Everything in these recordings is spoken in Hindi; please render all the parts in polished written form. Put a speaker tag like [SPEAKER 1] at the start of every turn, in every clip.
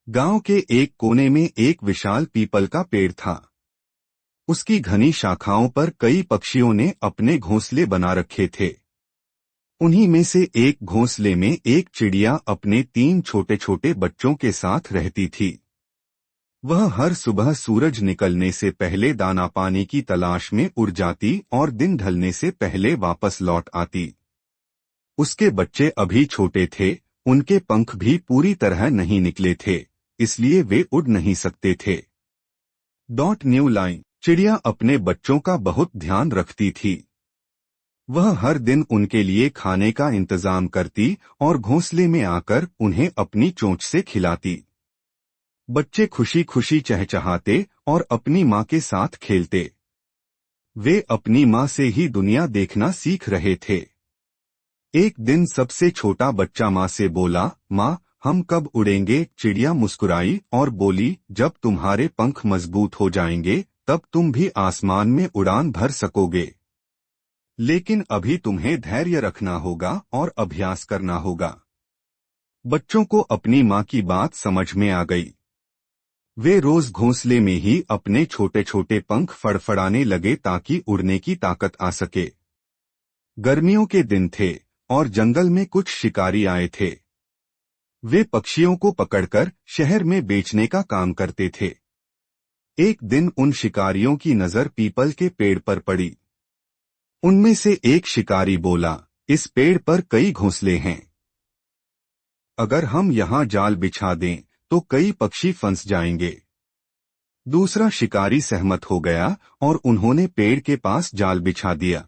[SPEAKER 1] गांव के एक कोने में एक विशाल पीपल का पेड़ था। उसकी घनी शाखाओं पर कई पक्षियों ने अपने घोंसले बना रखे थे। उन्हीं में से एक घोंसले में एक चिड़िया अपने 3 छोटे छोटे बच्चों के साथ रहती थी। वह हर सुबह सूरज निकलने से पहले दाना पानी की तलाश में उड़ जाती और दिन ढलने से पहले वापस लौट आती। उसके बच्चे अभी छोटे थे, उनके पंख भी पूरी तरह नहीं निकले थे, इसलिए वे उड़ नहीं सकते थे। न्यू लाइन चिड़िया अपने बच्चों का बहुत ध्यान रखती थी। वह हर दिन उनके लिए खाने का इंतजाम करती और घोंसले में आकर उन्हें अपनी चोंच से खिलाती। बच्चे खुशी खुशी चहचहाते और अपनी माँ के साथ खेलते। वे अपनी माँ से ही दुनिया देखना सीख रहे थे। एक दिन सबसे छोटा बच्चा माँ से बोला, माँ, हम कब उड़ेंगे? चिड़िया मुस्कुराई और बोली, जब तुम्हारे पंख मजबूत हो जाएंगे तब तुम भी आसमान में उड़ान भर सकोगे। लेकिन अभी तुम्हें धैर्य रखना होगा और अभ्यास करना होगा। बच्चों को अपनी माँ की बात समझ में आ गई। वे रोज घोंसले में ही अपने छोटे छोटे पंख फड़फड़ाने लगे ताकि उड़ने की ताकत आ सके। गर्मियों के दिन थे और जंगल में कुछ शिकारी आए थे। वे पक्षियों को पकड़कर शहर में बेचने का काम करते थे। एक दिन उन शिकारियों की नजर पीपल के पेड़ पर पड़ी। उनमें से एक शिकारी बोला, इस पेड़ पर कई घोंसले हैं। अगर हम यहाँ जाल बिछा दें तो कई पक्षी फंस जाएंगे। दूसरा शिकारी सहमत हो गया और उन्होंने पेड़ के पास जाल बिछा दिया।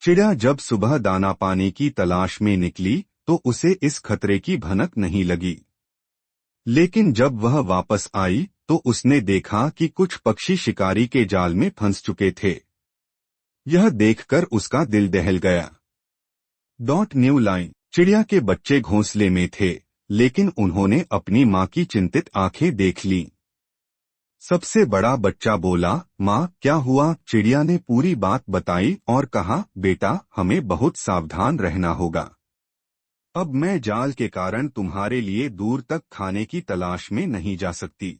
[SPEAKER 1] चिड़िया जब सुबह दाना पानी की तलाश में निकली तो उसे इस खतरे की भनक नहीं लगी। लेकिन जब वह वापस आई तो उसने देखा कि कुछ पक्षी शिकारी के जाल में फंस चुके थे। यह देखकर उसका दिल दहल गया। न्यू लाइन चिड़िया के बच्चे घोंसले में थे, लेकिन उन्होंने अपनी माँ की चिंतित आंखें देख लीं। सबसे बड़ा बच्चा बोला, माँ, क्या हुआ? चिड़िया ने पूरी बात बताई और कहा, बेटा, हमें बहुत सावधान रहना होगा। अब मैं जाल के कारण तुम्हारे लिए दूर तक खाने की तलाश में नहीं जा सकती।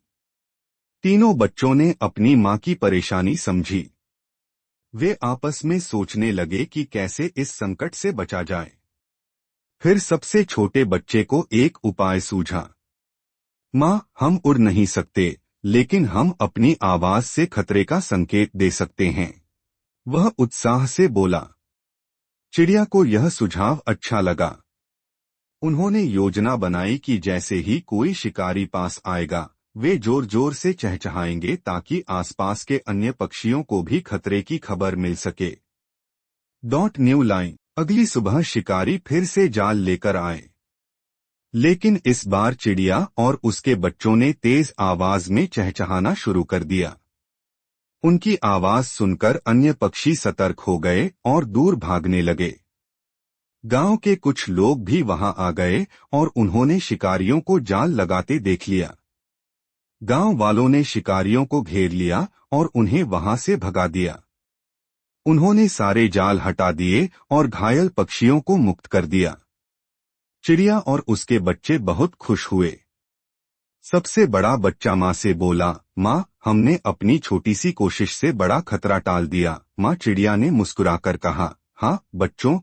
[SPEAKER 1] तीनों बच्चों ने अपनी माँ की परेशानी समझी। वे आपस में सोचने लगे कि कैसे इस संकट से बचा जाए। फिर सबसे छोटे बच्चे को एक उपाय सूझा। माँ, हम उड़ नहीं सकते, लेकिन हम अपनी आवाज से खतरे का संकेत दे सकते हैं। वह उत्साह से बोला। चिड़िया को यह सुझाव अच्छा लगा। उन्होंने योजना बनाई कि जैसे ही कोई शिकारी पास आएगा, वे जोर जोर से चहचहाएंगे ताकि आसपास के अन्य पक्षियों को भी खतरे की खबर मिल सके। न्यू लाइन अगली सुबह शिकारी फिर से जाल लेकर आए, लेकिन इस बार चिड़िया और उसके बच्चों ने तेज आवाज में चहचहाना शुरू कर दिया। उनकी आवाज सुनकर अन्य पक्षी सतर्क हो गए और दूर भागने लगे। गांव के कुछ लोग भी वहां आ गए और उन्होंने शिकारियों को जाल लगाते देख लिया। गांव वालों ने शिकारियों को घेर लिया और उन्हें वहां से भगा दिया। उन्होंने सारे जाल हटा दिए और घायल पक्षियों को मुक्त कर दिया। चिड़िया और उसके बच्चे बहुत खुश हुए। सबसे बड़ा बच्चा माँ से बोला, माँ, हमने अपनी छोटी सी कोशिश से बड़ा खतरा टाल दिया। माँ चिड़िया ने मुस्कुराकर कहा, हाँ बच्चों,